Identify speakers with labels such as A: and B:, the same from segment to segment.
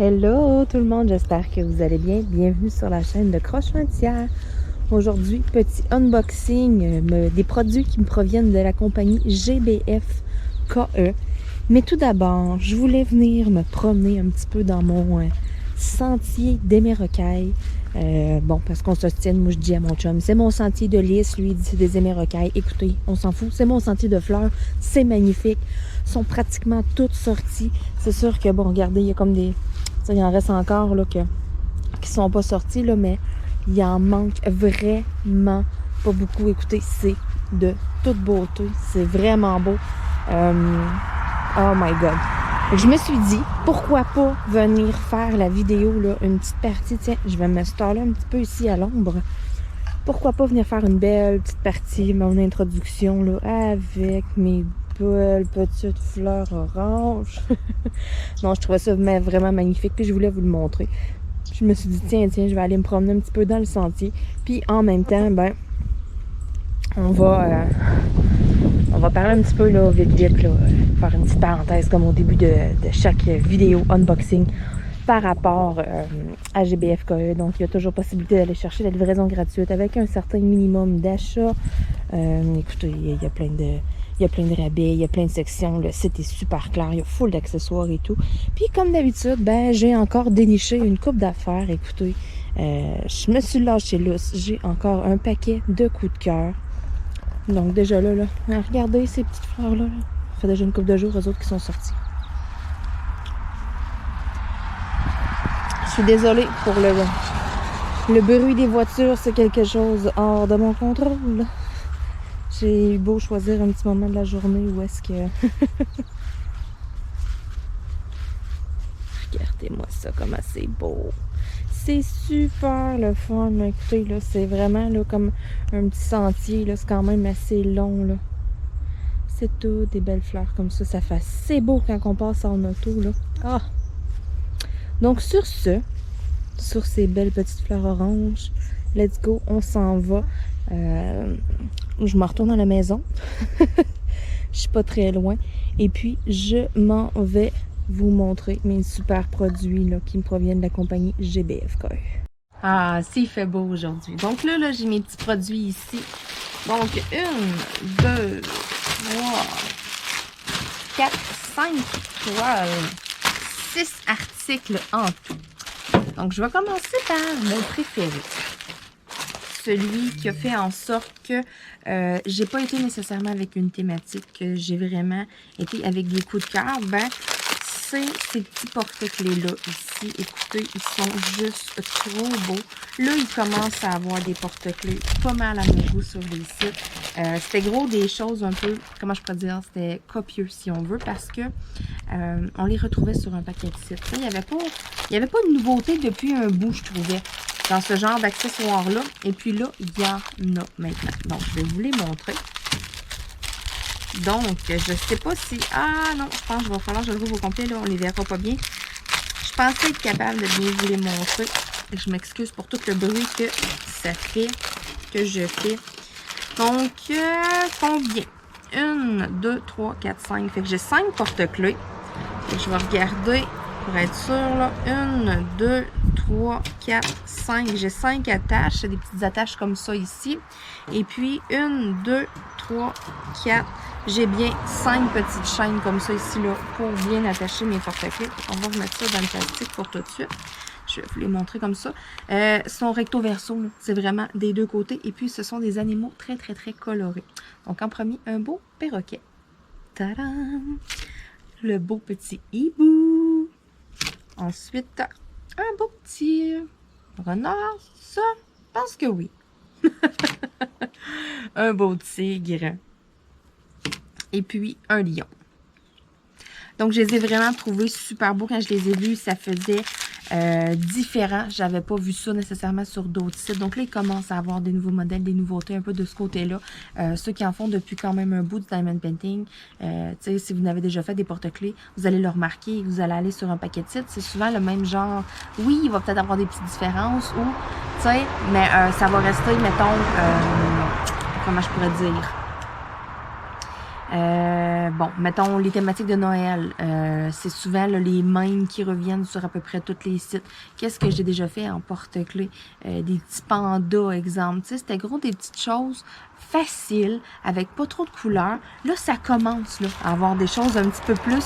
A: Hello tout le monde, j'espère que vous allez bien. Bienvenue sur la chaîne de Croche Entière. Aujourd'hui, petit unboxing des produits qui me proviennent de la compagnie GBF KE. Mais tout d'abord, je voulais venir me promener un petit peu dans mon sentier d'Hémérocaille. Bon, parce qu'on se tient, moi je dis à mon chum, c'est mon sentier de lys, lui il dit c'est des Hémérocailles. Écoutez, on s'en fout, c'est mon sentier de fleurs, c'est magnifique. Ils sont pratiquement toutes sorties. C'est sûr que, bon, regardez, il y a comme des... Ça, il en reste encore là, qui sont pas sortis, là, mais il en manque vraiment pas beaucoup. Écoutez, c'est de toute beauté. C'est vraiment beau. Oh my God. Je me suis dit, pourquoi pas venir faire la vidéo, là, une petite partie. Tiens, je vais me staller un petit peu ici à l'ombre. Pourquoi pas venir faire une belle petite partie, mon introduction, là, avec mes belles petites fleurs oranges. Non, je trouvais ça vraiment magnifique, puis je voulais vous le montrer. Je me suis dit, tiens, je vais aller me promener un petit peu dans le sentier. Puis en même temps, ben, on va parler un petit peu, là, vite, là, faire une petite parenthèse comme au début de chaque vidéo unboxing par rapport à GBF KE. Donc, il y a toujours possibilité d'aller chercher la livraison gratuite avec un certain minimum d'achat. Écoutez, il y a plein de rabais, il y a plein de sections, le site est super clair, il y a full d'accessoires et tout. Puis comme d'habitude, ben j'ai encore déniché une coupe d'affaires. Écoutez, je me suis lâchée lousse, j'ai encore un paquet de coups de cœur. Donc déjà là, regardez ces petites fleurs-là. Ça fait déjà une couple de jours, eux autres qui sont sortis. Je suis désolée pour le bruit des voitures, c'est quelque chose hors de mon contrôle. J'ai eu beau choisir un petit moment de la journée où est-ce que... Regardez-moi ça, comme c'est beau. C'est super le fun. Écoutez, là, c'est vraiment là, comme un petit sentier. Là, c'est quand même assez long. Là. C'est tout des belles fleurs comme ça. Ça fait assez beau quand on passe en auto. Là. Ah! Donc, sur ces belles petites fleurs oranges, let's go, on s'en va. Je me retourne à la maison. Je suis pas très loin. Et puis, je m'en vais vous montrer mes super produits là, qui me proviennent de la compagnie GBF KE. Ah, s'il fait beau aujourd'hui. Donc là j'ai mes petits produits ici. Donc, 1, 2, 3, 4, 5 toiles, 6 articles en tout. Donc, je vais commencer par mon préféré. Celui qui a fait en sorte que j'ai pas été nécessairement avec une thématique, que j'ai vraiment été avec des coups de cœur. Ben, c'est ces petits porte-clés-là ici. Écoutez, ils sont juste trop beaux. Là, ils commencent à avoir des porte-clés pas mal à mon goût sur les sites. C'était gros des choses un peu, comment je pourrais dire, c'était copieux si on veut, parce que on les retrouvait sur un paquet de sites. Il n'y avait pas de nouveauté depuis un bout, je trouvais, dans ce genre d'accessoires-là. Et puis là, il y en a maintenant. Donc, je vais vous les montrer. Donc, je sais pas si... Ah non, je pense qu'il va falloir que je le rouvre au complet. Là, on les verra pas bien. Je pensais être capable de bien vous les montrer. Je m'excuse pour tout le bruit que ça fait, que je fais. Donc, combien? 1, 2, 3, 4, 5. Fait que j'ai 5 porte-clés. Je vais regarder pour être sûr. Là. 1, 2, 3, 4, 5. J'ai 5 attaches. C'est des petites attaches comme ça ici. Et puis, 1, 2, 3, 4. J'ai bien 5 petites chaînes comme ça ici là pour bien attacher mes porte-clés. On va remettre ça dans le plastique pour tout de suite. Je vais vous les montrer comme ça. Sont recto verso, c'est vraiment des deux côtés. Et puis, ce sont des animaux très, très, très colorés. Donc, en premier, un beau perroquet. Tadam! Le beau petit hibou. Ensuite, un beau petit renard. Ça, je pense que oui. Un beau tigre. Et puis, un lion. Donc, je les ai vraiment trouvés super beaux. Quand je les ai vus, ça faisait différent. J'avais pas vu ça nécessairement sur d'autres sites. Donc là, ils commencent à avoir des nouveaux modèles, des nouveautés un peu de ce côté-là. Ceux qui en font depuis quand même un bout du diamond painting, si vous n'avez déjà fait des porte-clés, vous allez le remarquer. Vous allez aller sur un paquet de sites. C'est souvent le même genre. Oui, il va peut-être avoir des petites différences ou, tu sais, mais ça va rester, mettons, comment je pourrais dire... Bon, mettons les thématiques de Noël. C'est souvent là, les mêmes qui reviennent sur à peu près tous les sites. Qu'est-ce que j'ai déjà fait en porte-clés? Des petits pandas, exemple. Tu sais, c'était gros des petites choses faciles, avec pas trop de couleurs. Là, ça commence là, à avoir des choses un petit peu plus...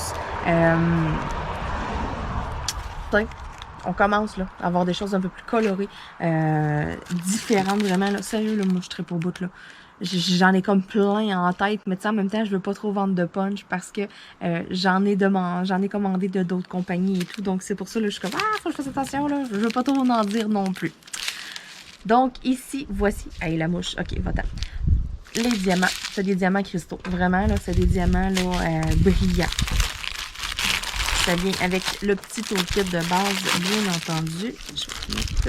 A: on commence là, à avoir des choses un peu plus colorées, différentes vraiment. Là. Sérieux, là, moi, je serais pas au bout là. J'en ai comme plein en tête, mais tu sais, en même temps, je veux pas trop vendre de punch parce que j'en ai commandé de d'autres compagnies et tout. Donc, c'est pour ça, là, je suis comme, faut que je fasse attention, là. Je veux pas trop en dire non plus. Donc, ici, voici. Hey, la mouche. OK, va-t'en. Les diamants. C'est des diamants cristaux. Vraiment, là, c'est des diamants, là, brillants. Ça vient avec le petit toolkit de base, bien entendu. Je vais mettre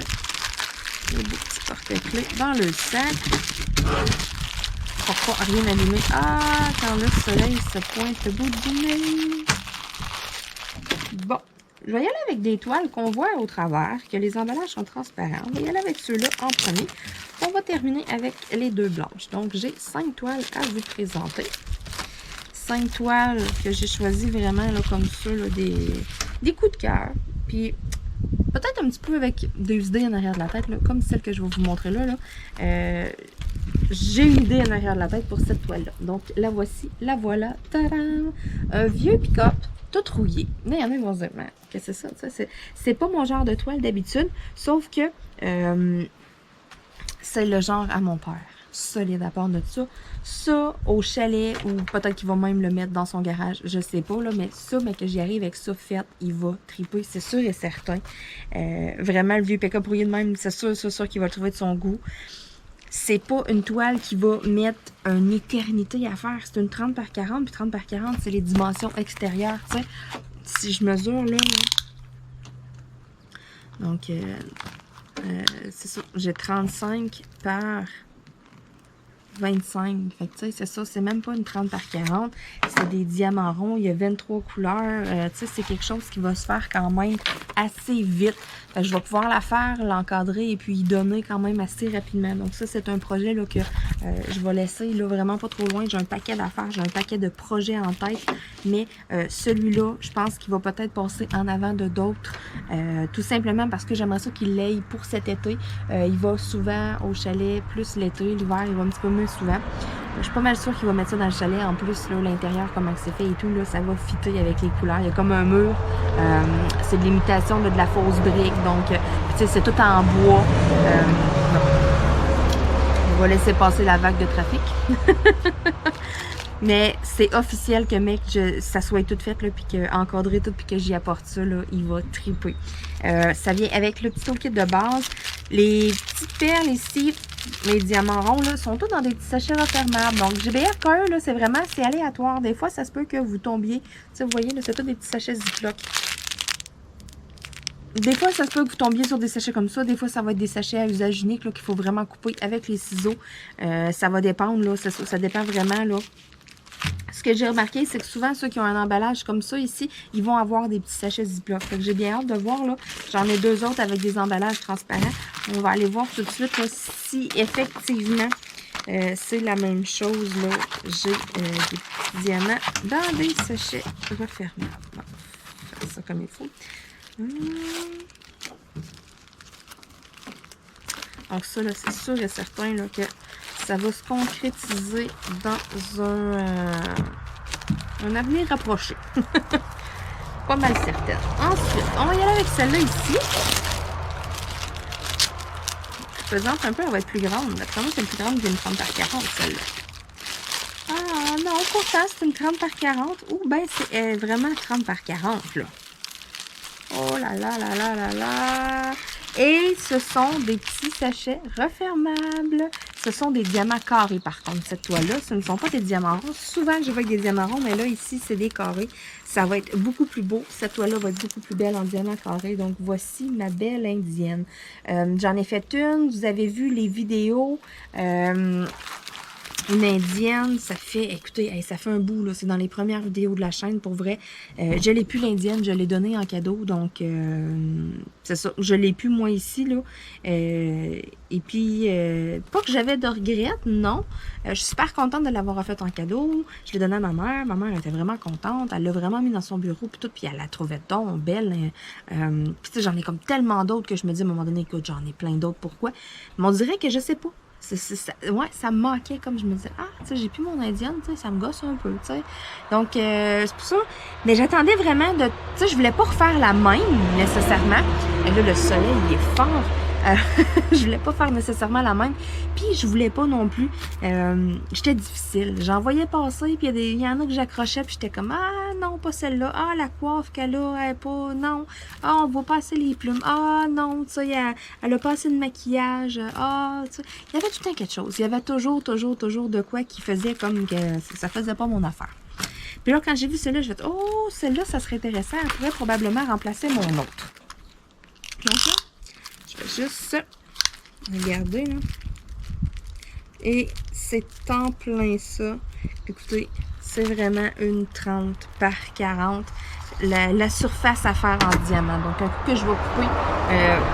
A: les beaux petits porte-clés dans le sac. Pourquoi rien allumé? Ah, quand le soleil se pointe au bout du nez. Bon, je vais y aller avec des toiles qu'on voit au travers, que les emballages sont transparents. On va y aller avec ceux-là en premier. On va terminer avec les deux blanches. Donc, j'ai 5 toiles à vous présenter. 5 toiles que j'ai choisies vraiment là, comme ça, là, des coups de cœur. Puis, peut-être un petit peu avec des idées en arrière de la tête, là, comme celle que je vais vous montrer là. J'ai une idée en arrière de la tête pour cette toile-là. Donc, la voici, la voilà. Tadam! Un vieux pick-up, tout rouillé. Mais il y en a qui vont se dire, qu'est-ce que c'est ça? C'est pas mon genre de toile d'habitude, sauf que c'est le genre à mon père. Solide à part de ça. Ça, au chalet, ou peut-être qu'il va même le mettre dans son garage, je sais pas, là, mais ça, mais que j'y arrive avec ça fait, il va triper, c'est sûr et certain. Vraiment, le vieux pick-up rouillé de même, c'est sûr qu'il va le trouver de son goût. C'est pas une toile qui va mettre une éternité à faire. C'est une 30 par 40, puis 30 par 40, c'est les dimensions extérieures, tu sais. Si je mesure, là donc, c'est ça, j'ai 35 par 25. Fait que tu sais, c'est ça, c'est même pas une 30 par 40. C'est des diamants ronds. Il y a 23 couleurs. Tu sais, c'est quelque chose qui va se faire quand même assez vite. Fait que je vais pouvoir la faire, l'encadrer et puis y donner quand même assez rapidement. Donc ça, c'est un projet là, que je vais laisser là, vraiment pas trop loin. J'ai un paquet d'affaires, j'ai un paquet de projets en tête. Mais celui-là, je pense qu'il va peut-être passer en avant de d'autres. Tout simplement parce que j'aimerais ça qu'il l'aille pour cet été. Il va souvent au chalet, plus l'été, l'hiver, il va un petit peu mieux souvent. Je suis pas mal sûre qu'il va mettre ça dans le chalet. En plus, l'intérieur, comment c'est fait et tout, là, ça va fitter avec les couleurs. Il y a comme un mur. C'est de l'imitation de la fausse brique. Donc, c'est tout en bois. On va laisser passer la vague de trafic. Mais c'est officiel que, mec, ça soit tout fait, là, puis encadré tout, puis que j'y apporte ça, là, il va triper. Ça vient avec le petit toolkit de base. Les petites perles ici, les diamants ronds, là, sont tous dans des petits sachets refermables. Donc, GBF KE, là, c'est aléatoire. Des fois, ça se peut que vous tombiez. Tu sais, vous voyez, là, c'est tous des petits sachets Ziploc. Des fois, ça se peut que vous tombiez sur des sachets comme ça. Des fois, ça va être des sachets à usage unique, là, qu'il faut vraiment couper avec les ciseaux. Ça va dépendre, là. Ça dépend vraiment, là. Ce que j'ai remarqué, c'est que souvent, ceux qui ont un emballage comme ça ici, ils vont avoir des petits sachets Ziploc. Fait que j'ai bien hâte de voir, là. J'en ai 2 autres avec des emballages transparents. On va aller voir tout de suite, là, si effectivement c'est la même chose, là. J'ai des petits diamants dans des sachets refermables. Bon, on va faire ça comme il faut. Donc ça, là, c'est sûr et certain là, que ça va se concrétiser dans un avenir rapproché. Pas mal certaine. Ensuite, on va y aller avec celle-là ici. Je présente un peu, elle va être plus grande. D'après moi, c'est une plus grande qu'une 30 par 40, celle-là. Ah non, pourtant, c'est une 30 par 40. Ou bien, c'est vraiment 30 par 40, là. Oh là là là là là là! Et ce sont des petits sachets refermables. Ce sont des diamants carrés, par contre, cette toile-là. Ce ne sont pas des diamants ronds. Souvent, je vois avec des diamants ronds, mais là, ici, c'est des carrés. Ça va être beaucoup plus beau. Cette toile-là va être beaucoup plus belle en diamants carrés. Donc, voici ma belle indienne. J'en ai fait une. Vous avez vu les vidéos. Une indienne, ça fait, écoutez, hey, ça fait un bout, là. C'est dans les premières vidéos de la chaîne, pour vrai. Je l'ai plus l'indienne, je l'ai donnée en cadeau, donc c'est ça. Je l'ai plus, moi, ici, là. Et puis, pas que j'avais de regrets, non. Je suis super contente de l'avoir offerte en cadeau. Je l'ai donnée à ma mère. Ma mère était vraiment contente. Elle l'a vraiment mis dans son bureau, puis tout, puis elle la trouvait donc belle. Puis, tu sais, j'en ai comme tellement d'autres que je me dis, à un moment donné, écoute, j'en ai plein d'autres, pourquoi? Mais on dirait que je sais pas. Ouais, ça me manquait, comme je me disais, ah, tu sais, j'ai plus mon indienne, tu sais, ça me gosse un peu, tu sais. Donc, c'est pour ça. Mais j'attendais vraiment de, tu sais, je voulais pas refaire la même, nécessairement. Et là, le soleil, il est fort. Je voulais pas faire nécessairement la même. Puis, je voulais pas non plus. J'étais difficile. J'en voyais passer, puis il y en a que j'accrochais, puis j'étais comme, ah, non, pas celle-là. Ah, la coiffe qu'elle a, elle est pas, non. Ah, on voit pas assez les plumes. Ah, non, tu sais, elle a pas assez de maquillage. Ah, tu sais. Il y avait tout le temps quelque chose. Il y avait toujours de quoi qui faisait comme que ça faisait pas mon affaire. Puis là, quand j'ai vu celle-là, je me suis dit, oh, celle-là, ça serait intéressant. Elle pourrait probablement remplacer mon autre. Donc là, je vais juste regarder, là. Et c'est en plein ça. Écoutez, c'est vraiment une 30 par 40. La surface à faire en diamant. Donc, un coup que je vais couper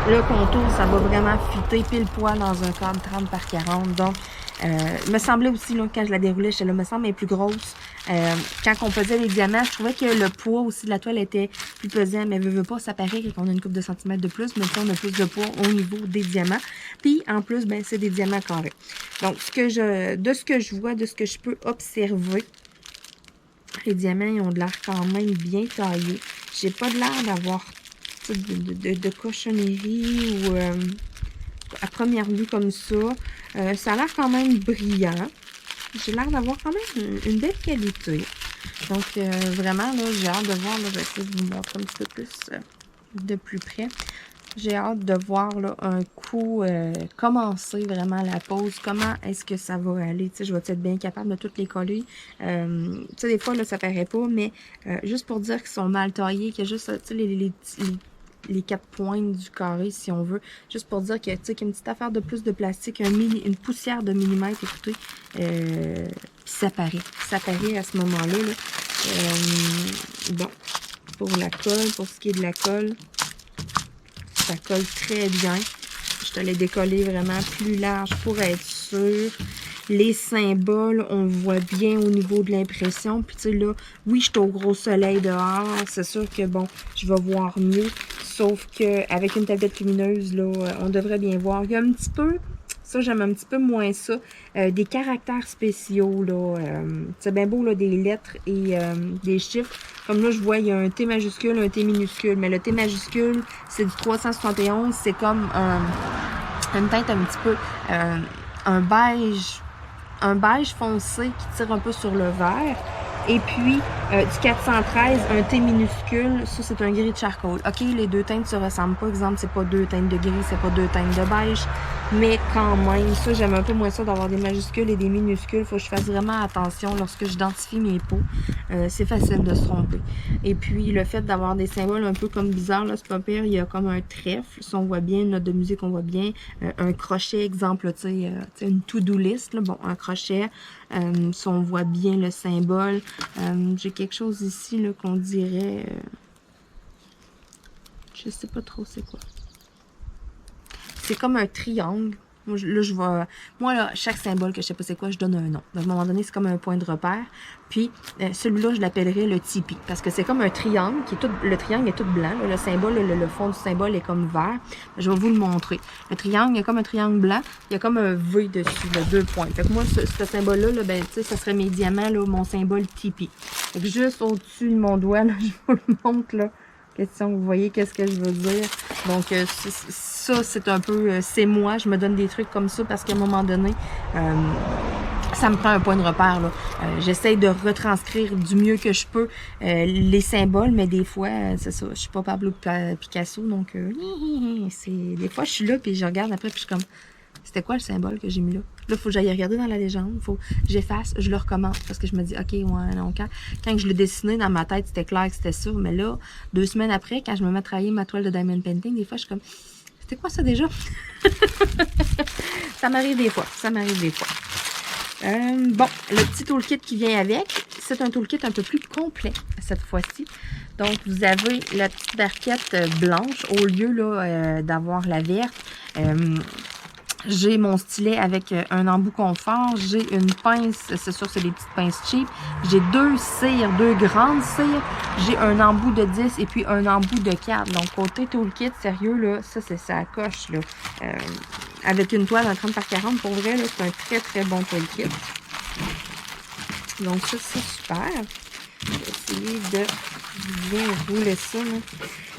A: le contour, ça va vraiment fitter pile poil dans un cadre 30 par 40. Donc, il me semblait aussi, là, quand je la déroulais, j'étais là, me semble, elle est plus grosse. Quand on pesait les diamants, je trouvais que le poids aussi de la toile était plus pesant, mais veut pas, ça paraît qu'on a une couple de centimètres de plus, mais on a plus de poids au niveau des diamants. Puis, en plus, ben, c'est des diamants carrés. Donc, de ce que je vois, de ce que je peux observer, les diamants, ils ont de l'air quand même bien taillés. J'ai pas de l'air d'avoir de cochonnerie ou à première vue comme ça. Ça a l'air quand même brillant. J'ai l'air d'avoir quand même une belle qualité. Donc, vraiment, là, j'ai hâte de voir. Là, je vais essayer de vous montrer un petit peu plus de plus près. J'ai hâte de voir là, un coup commencer vraiment la pose. Comment est-ce que ça va aller? Tu sais, je vais être bien capable de toutes les coller. Tu sais, des fois, là, ça paraît pas, mais juste pour dire qu'ils sont mal taillés, qu'il y a juste tu sais, les 4 pointes du carré, si on veut. Juste pour dire qu'il y a une petite affaire de plus de plastique, une poussière de millimètre, écoutez. Puis ça paraît. Ça paraît à ce moment-là. Là. Bon, pour la colle, pour ce qui est de la colle, ça colle très bien. Je te l'ai décollé vraiment plus large pour être sûr. Les symboles, on voit bien au niveau de l'impression. Puis tu sais là, oui, je suis au gros soleil dehors. C'est sûr que bon, je vais voir mieux. Sauf qu'avec une tablette lumineuse, là, on devrait bien voir. Il y a un petit peu, ça j'aime un petit peu moins ça, des caractères spéciaux. Là, c'est bien beau là, des lettres et des chiffres. Comme là, je vois, il y a un T majuscule, un T minuscule. Mais le T majuscule, c'est du 371. C'est comme une teinte un petit peu, un beige foncé qui tire un peu sur le vert. Et puis, du 413, un T minuscule, ça c'est un gris de charcoal. OK, les deux teintes se ressemblent pas. Exemple, c'est pas deux teintes de gris, c'est pas deux teintes de beige. Mais quand même, ça, j'aime un peu moins ça d'avoir des majuscules et des minuscules. Faut que je fasse vraiment attention lorsque j'identifie mes pots. C'est facile de se tromper. Et puis, le fait d'avoir des symboles un peu comme bizarres, là, c'est pas pire. Il y a comme un trèfle, si on voit bien, une note de musique, on voit bien. Un crochet, exemple, tu sais, une to-do list, là. Bon, un crochet. Si on voit bien le symbole. J'ai quelque chose ici là qu'on dirait... je sais pas trop c'est quoi. C'est comme un triangle. Moi, là, chaque symbole que je sais pas c'est quoi, je donne un nom. Donc, à un moment donné, c'est comme un point de repère. Puis, celui-là, je l'appellerais le tipi. Parce que c'est comme un triangle, le triangle est tout blanc. Là, le symbole, le fond du symbole est comme vert. Je vais vous le montrer. Le triangle, il y a comme un triangle blanc. Il y a comme un V dessus, là, 2 points. Fait que moi, ce symbole-là, là, ben, tu sais, ça serait mes diamants, là, mon symbole tipi. Fait que juste au-dessus de mon doigt, là, je vous le montre, là. Question, vous voyez qu'est-ce que je veux dire. Donc, ça, c'est un peu... c'est moi, je me donne des trucs comme ça parce qu'à un moment donné, ça me prend un point de repère. J'essaye de retranscrire du mieux que je peux les symboles, mais des fois, c'est ça, je suis pas Pablo Picasso, donc des fois, je suis là, puis je regarde après, puis je suis comme... C'était quoi le symbole que j'ai mis là? Là, il faut que j'aille regarder dans la légende. Il faut que j'efface, je le recommence. Parce que je me dis, OK, ouais, non, quand je l'ai dessiné dans ma tête, c'était clair que c'était ça. Mais là, 2 semaines après, quand je me mets à travailler ma toile de diamond painting, des fois, je suis comme, c'était quoi ça déjà? Ça m'arrive des fois. Bon, le petit toolkit qui vient avec, c'est un toolkit un peu plus complet cette fois-ci. Donc, vous avez la petite barquette blanche au lieu d'avoir la verte. J'ai mon stylet avec un embout confort. J'ai une pince, c'est sûr, c'est des petites pinces cheap. J'ai deux cires, deux grandes cires. J'ai un embout de 10 et puis un embout de 4. Donc, côté toolkit, sérieux, là, ça, c'est ça coche, là. Avec une toile en 30 par 40, pour vrai, là, c'est un très, très bon toolkit. Donc, ça, c'est super. Je vais essayer de bien rouler ça, là.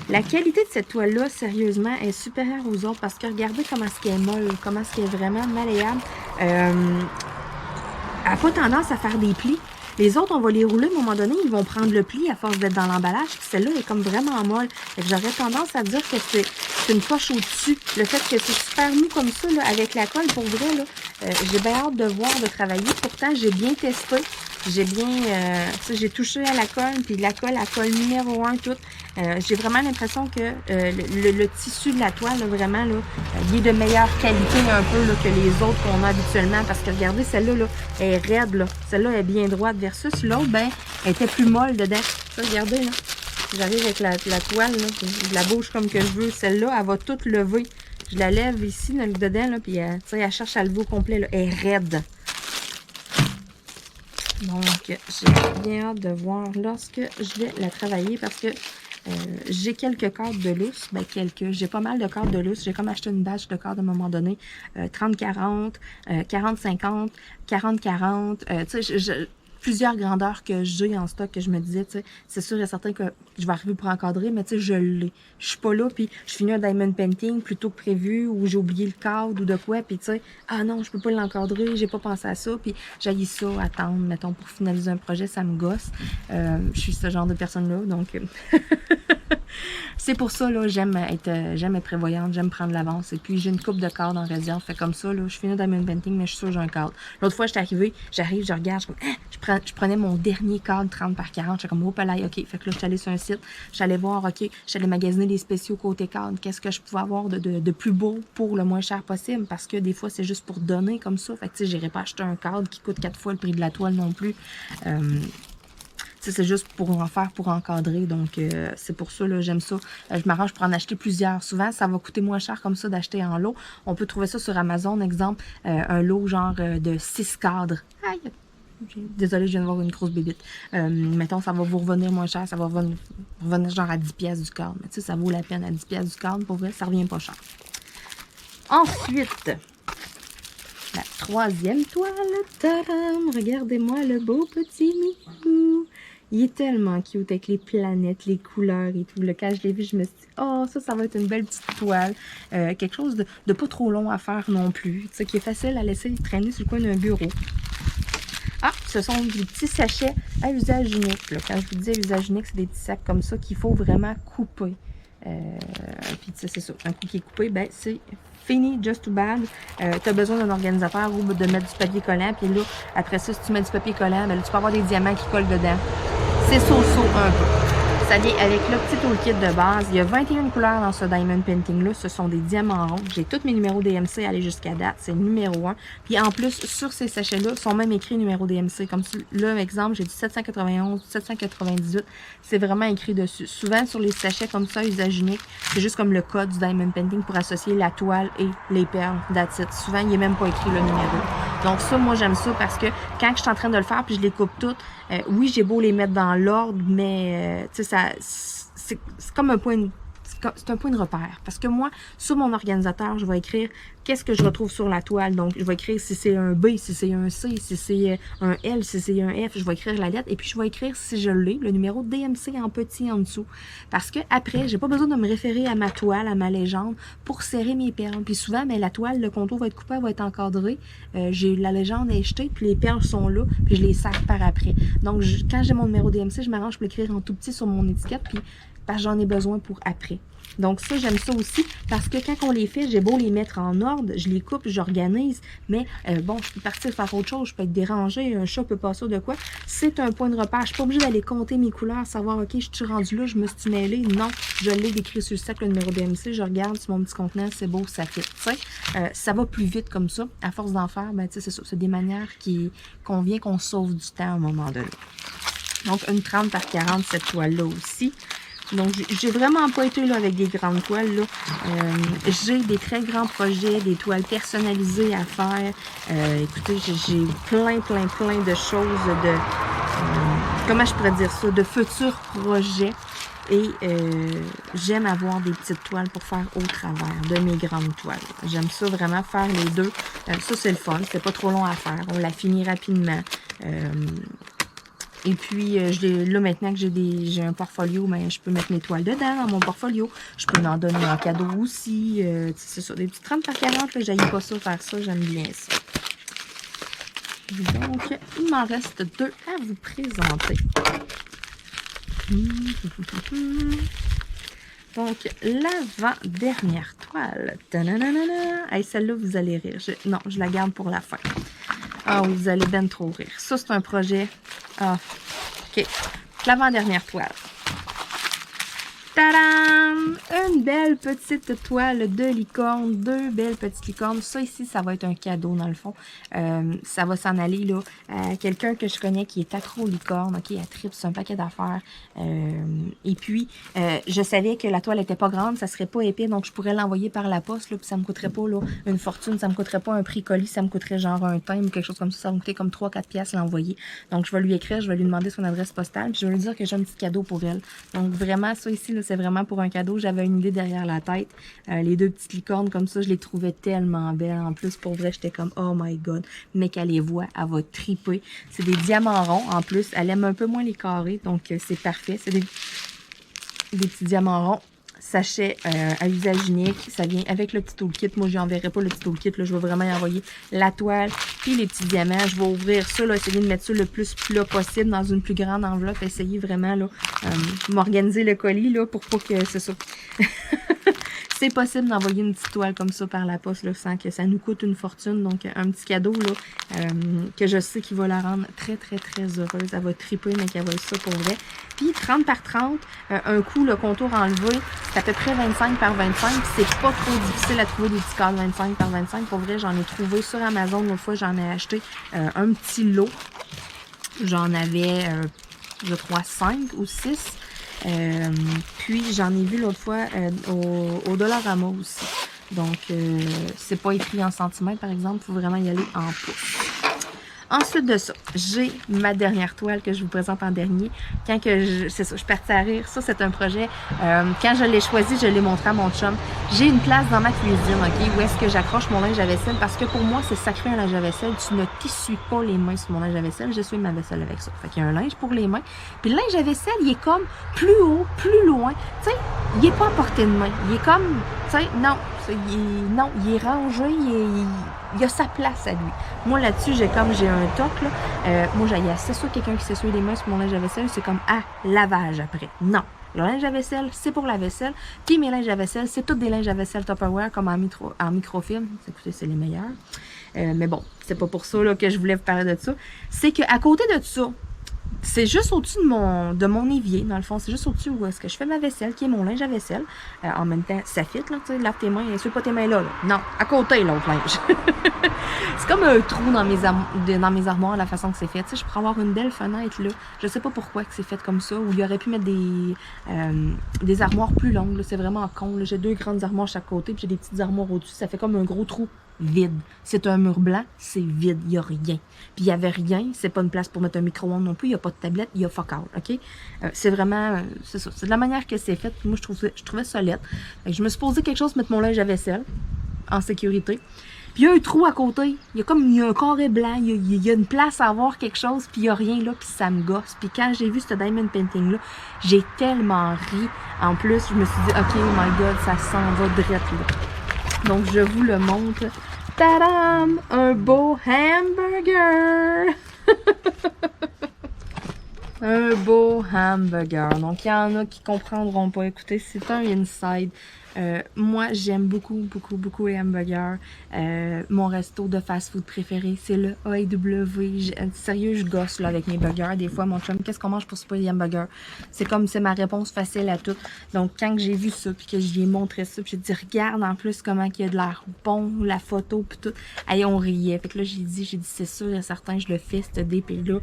A: La qualité de cette toile-là, sérieusement, est supérieure aux autres parce que regardez comment est-ce qu'elle est molle, comment est-ce qu'elle est vraiment malléable. Elle n'a pas tendance à faire des plis. Les autres, on va les rouler, à un moment donné, ils vont prendre le pli à force d'être dans l'emballage. Celle-là est comme vraiment molle. J'aurais tendance à dire que c'est une coche au-dessus. Le fait que c'est super mou comme ça, là, avec la colle, pour vrai, là, j'ai bien hâte de voir, de travailler. Pourtant, j'ai bien testé. J'ai bien, j'ai touché à la colle, puis la colle numéro 1, tout. J'ai vraiment l'impression que le tissu de la toile, là, vraiment, là, il est de meilleure qualité un peu là, que les autres qu'on a habituellement. Parce que regardez, celle-là, là, elle est raide, là. Celle-là est bien droite versus l'autre, ben, elle était plus molle dedans. Ça, regardez, là. J'arrive avec la toile, là, je la bouge comme que je veux. Celle-là, elle va toute lever. Je la lève ici, dedans, là, puis elle cherche à lever au complet, là. Elle est raide. Donc, j'ai bien hâte de voir lorsque je vais la travailler parce que j'ai quelques cadres de lousse. Ben, j'ai pas mal de cadres de lousse. J'ai comme acheté une batch de cadres à un moment donné. 30-40, 40-50, 40-40. Tu sais, plusieurs grandeurs que j'ai en stock que je me disais, tu sais, c'est sûr et certain que je vais arriver pour encadrer, mais tu sais, je l'ai. Je suis pas là, puis je finis un diamond painting plutôt que prévu, ou j'ai oublié le cadre ou de quoi, puis tu sais, ah non, je peux pas l'encadrer, j'ai pas pensé à ça, puis j'haïs ça, attendre, mettons, pour finaliser un projet, ça me gosse. Je suis ce genre de personne-là, donc... C'est pour ça, là, j'aime être prévoyante, j'aime prendre l'avance. Et puis, j'ai une coupe de cadres en réserve. Fait comme ça, là, je finis dans mon painting, mais je suis sûre que j'ai un cadre. L'autre fois, j'arrive, je regarde, je prenais mon dernier cadre 30 par 40. J'étais comme, oh, palais, OK. Fait que là, je suis allée sur un site, j'allais voir, OK, j'allais magasiner des spéciaux côté cadre. Qu'est-ce que je pouvais avoir de plus beau pour le moins cher possible? Parce que des fois, c'est juste pour donner comme ça. Fait que, tu sais, j'irais pas acheter un cadre qui coûte 4 fois le prix de la toile non plus. C'est juste pour en faire, pour encadrer. Donc, c'est pour ça, là, j'aime ça. Je m'arrange pour en acheter plusieurs. Souvent, ça va coûter moins cher comme ça d'acheter en lot. On peut trouver ça sur Amazon, exemple, un lot genre de 6 cadres. Aïe! Désolée, je viens de voir une grosse bébite. Mettons, ça va vous revenir moins cher. Ça va revenir genre à 10$ du cadre. Mais tu sais, ça vaut la peine à 10$ du cadre. Pour vrai, ça revient pas cher. Ensuite... la troisième toile. Tadam! Regardez-moi le beau petit Mikou. Il est tellement cute avec les planètes, les couleurs et tout. Là, quand je l'ai vu, je me suis dit, oh, ça va être une belle petite toile. Quelque chose de pas trop long à faire non plus. Tu sais, qui est facile à laisser traîner sur le coin d'un bureau. Ah, ce sont des petits sachets à usage unique. Là. Quand je vous dis à usage unique, c'est des petits sacs comme ça qu'il faut vraiment couper. Puis, tu sais, c'est ça. Un coup qui est coupé, ben, c'est fini, just too bad. Tu as besoin d'un organisateur ou de mettre du papier collant. Puis là, après ça, si tu mets du papier collant, ben là, tu peux avoir des diamants qui collent dedans. C'est so-so un peu. Ça vient avec le petit toolkit de base. Il y a 21 couleurs dans ce Diamond Painting-là. Ce sont des diamants ronds. J'ai tous mes numéros DMC aller jusqu'à date. C'est le numéro 1. Puis en plus, sur ces sachets-là, sont même écrits numéro DMC. Comme là, exemple, j'ai du 791, 798. C'est vraiment écrit dessus. Souvent, sur les sachets comme ça, usage unique, c'est juste comme le code du Diamond Painting pour associer la toile et les perles. That's it. Souvent, il n'est même pas écrit le numéro. Donc ça, moi, j'aime ça parce que quand je suis en train de le faire puis je les coupe toutes, oui, j'ai beau les mettre dans l'ordre, mais tu sais, c'est comme un point de... C'est un point de repère. Parce que moi, sur mon organisateur, je vais écrire qu'est-ce que je retrouve sur la toile. Donc, je vais écrire si c'est un B, si c'est un C, si c'est un L, si c'est un F. Je vais écrire la lettre. Et puis, je vais écrire, si je l'ai, le numéro DMC en petit en dessous. Parce que après, j'ai pas besoin de me référer à ma toile, à ma légende, pour serrer mes perles. Puis souvent, mais la toile, le contour va être coupé, va être encadré. La légende est jetée, puis les perles sont là, puis je les serre par après. Donc, quand j'ai mon numéro DMC, je m'arrange pour l'écrire en tout petit sur mon étiquette, puis parce que j'en ai besoin pour après. Donc ça, j'aime ça aussi parce que quand on les fait, j'ai beau les mettre en ordre, je les coupe, j'organise, mais bon, je peux partir faire autre chose, je peux être dérangée, un chat peut passer de quoi. C'est un point de repère. Je suis pas obligée d'aller compter mes couleurs, savoir, OK, je suis rendue là, je me suis mêlée. Non, je l'ai décrit sur le sac, le numéro DMC, je regarde sur mon petit contenant, c'est beau, ça fit. Ça va plus vite comme ça. À force d'en faire, ben, c'est ça. C'est des manières qui convient qu'on sauve du temps à un moment donné. Donc, une 30 par 40, cette toile-là aussi. Donc, j'ai vraiment pas été là avec des grandes toiles. Là. J'ai des très grands projets, des toiles personnalisées à faire. Écoutez, j'ai plein de choses de... comment je pourrais dire ça? De futurs projets. Et j'aime avoir des petites toiles pour faire au travers de mes grandes toiles. J'aime ça vraiment faire les deux. Ça, c'est le fun. C'est pas trop long à faire. On la finit rapidement. Et puis, là, maintenant que j'ai un portfolio, ben, je peux mettre mes toiles dedans, dans mon portfolio. Je peux en donner en cadeau aussi. C'est ça, des petites 30 par 40, j'aille pas ça, faire ça, j'aime bien ça. Donc, il m'en reste deux à vous présenter. Donc, l'avant-dernière toile. Hey, celle-là, vous allez rire. Non, je la garde pour la fin. Ah oui, vous allez ben trop rire. Ça, c'est un projet. Ah, OK. L'avant-dernière toile. Tadam! Une belle petite toile de licorne. Deux belles petites licornes. Ça ici, ça va être un cadeau dans le fond. Ça va s'en aller là à quelqu'un que je connais qui est accro aux licornes. OK, elle tripe, c'est un paquet d'affaires. Et puis, je savais que la toile n'était pas grande, ça serait pas épais, donc je pourrais l'envoyer par la poste. Là, puis ça me coûterait pas là, une fortune, ça me coûterait pas un prix colis, ça me coûterait genre un thème ou quelque chose comme ça. Ça va me coûter comme 3-4 piastres l'envoyer. Donc, je vais lui écrire, je vais lui demander son adresse postale, puis je vais lui dire que j'ai un petit cadeau pour elle. Donc, vraiment, ça ici, c'est vraiment pour un cadeau. J'avais une idée derrière la tête. Les deux petites licornes comme ça, je les trouvais tellement belles. En plus, pour vrai, j'étais comme, oh my god. Mais qu'elle les voit, elle va triper. C'est des diamants ronds. En plus, elle aime un peu moins les carrés. Donc, c'est parfait. C'est des petits diamants ronds. Sachet à usage unique. Ça vient avec le petit toolkit. Moi, je n'enverrai pas le petit toolkit. Là, je vais vraiment y envoyer la toile puis les petits diamants. Je vais ouvrir ça, là, essayer de mettre ça le plus plat possible dans une plus grande enveloppe. Essayer vraiment là m'organiser le colis là, pour pas que c'est ça. C'est possible d'envoyer une petite toile comme ça par la poste là, sans que ça nous coûte une fortune. Donc, un petit cadeau là, que je sais qu'il va la rendre très heureuse. Elle va triper, mais qu'elle va être ça pour vrai. Puis, 30 par 30, un coup, le contour enlevé, c'est à peu près 25 par 25. C'est pas trop difficile à trouver des petits cadres 25 par 25. Pour vrai, j'en ai trouvé sur Amazon. L'autre fois, j'en ai acheté un petit lot. J'en avais, je crois, 5 ou 6. Puis j'en ai vu l'autre fois au Dollarama aussi. Donc, c'est pas écrit en centimètres, par exemple. Il faut vraiment y aller en pouces. Ensuite de ça, j'ai ma dernière toile que je vous présente en dernier. Quand que c'est ça, je suis partie à rire. Ça, c'est un projet. Quand je l'ai choisi, je l'ai montré à mon chum. J'ai une place dans ma cuisine, OK, où est-ce que j'accroche mon linge à vaisselle. Parce que pour moi, c'est sacré un linge à vaisselle. Tu ne t'essuies pas les mains sur mon linge à vaisselle. J'essuie ma vaisselle avec ça. Fait qu'il y a un linge pour les mains. Puis le linge à vaisselle, il est comme plus haut, plus loin. Tu sais, il est pas à portée de main. Il est comme, tu sais, non. Il est rangé, il a sa place à lui. Moi, là-dessus, j'ai un toc, là. Moi, j'ai assez sûr quelqu'un qui s'essuie les mains sur mon linge à vaisselle, c'est comme à lavage après. Non. Le linge à vaisselle, c'est pour la vaisselle. Puis mes linges à vaisselle, c'est tous des linges à vaisselle Tupperware comme en microfilm. Écoutez, c'est les meilleurs. Mais bon, c'est pas pour ça là, que je voulais vous parler de ça. C'est qu'à côté de ça, c'est juste au-dessus de mon évier, dans le fond. C'est juste au-dessus où est-ce que je fais ma vaisselle, qui est mon linge à vaisselle. En même temps, ça fit, là, tu sais, lave tes mains, essuie pas tes mains là. Non, à côté, l'autre linge. C'est comme un trou dans mes armoires, la façon que c'est fait. Tu sais, je pourrais avoir une belle fenêtre, là. Je sais pas pourquoi que c'est fait comme ça, ou il aurait pu mettre des armoires plus longues, là. C'est vraiment con, là. J'ai deux grandes armoires chaque côté, puis j'ai des petites armoires au-dessus. Ça fait comme un gros trou vide. C'est un mur blanc, c'est vide, il n'y a rien. Puis il n'y avait rien, c'est pas une place pour mettre un micro-ondes non plus, il n'y a pas de tablette, il y a fuck all, OK? C'est vraiment, c'est ça, c'est de la manière que c'est fait, puis moi je trouvais ça laid. Je me suis posé quelque chose, mettre mon linge à vaisselle, en sécurité. Puis il y a un trou à côté, il y a un carré blanc, il y a une place à avoir quelque chose, puis il n'y a rien là, puis ça me gosse. Puis quand j'ai vu ce diamond painting-là, j'ai tellement ri. En plus, je me suis dit, OK, oh my God, ça s'en va direct là. Donc, je vous le montre. Tadam! Un beau hamburger! Un beau hamburger. Donc, il y en a qui comprendront pas. Écoutez, c'est un inside. Moi, j'aime beaucoup les hamburgers. Mon resto de fast-food préféré, c'est le A&W. Sérieux, je gosse là, avec mes burgers. Des fois, mon chum, qu'est-ce qu'on mange pour souper les hamburgers? C'est comme, c'est ma réponse facile à tout. Donc, quand j'ai vu ça, puis que je lui ai montré ça, puis j'ai dit, regarde en plus comment il y a de l'air bon, la photo, puis tout. Allez, on riait. Fait que là, j'ai dit, c'est sûr et certain, je le fais, ce DP-là.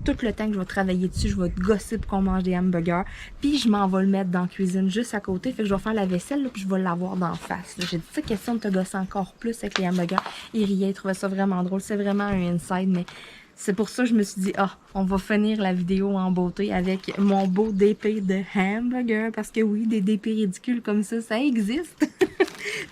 A: Tout le temps que je vais travailler dessus, je vais gosser pour qu'on mange des hamburgers. Puis, je m'en vais le mettre dans la cuisine juste à côté. Fait que je vais faire la vaisselle, là, puis je vais l'avoir d'en face. J'ai dit, ça, question de te gosser encore plus avec les hamburgers. Il riait, il trouvait ça vraiment drôle. C'est vraiment un inside, mais c'est pour ça que je me suis dit, on va finir la vidéo en beauté avec mon beau DP de hamburger. Parce que oui, des DP ridicules comme ça existe.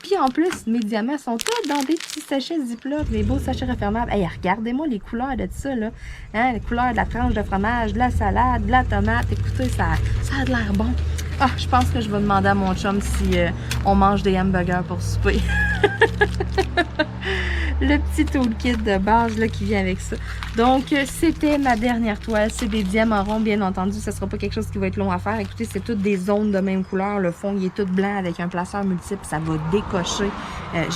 A: Puis en plus, mes diamants sont tous dans des petits sachets Ziploc, des beaux sachets refermables. Hey, regardez-moi les couleurs de ça, là. Hein, les couleurs de la tranche de fromage, de la salade, de la tomate. Écoutez, ça a de l'air bon. Je pense que je vais demander à mon chum si on mange des hamburgers pour souper. Le petit toolkit de base là, qui vient avec ça. Donc, c'était ma dernière toile. C'est des diamants ronds, bien entendu. Ce ne sera pas quelque chose qui va être long à faire. Écoutez, c'est toutes des zones de même couleur. Le fond, il est tout blanc avec un placeur multiple. Ça va décocher.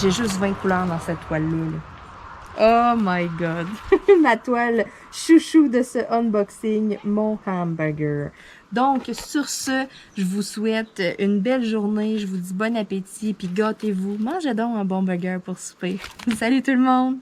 A: J'ai juste 20 couleurs dans cette toile-là. Oh my God! Ma toile chouchou de ce unboxing, mon hamburger. Donc, sur ce, je vous souhaite une belle journée. Je vous dis bon appétit, puis gâtez-vous. Mangez donc un bon burger pour souper. Salut tout le monde!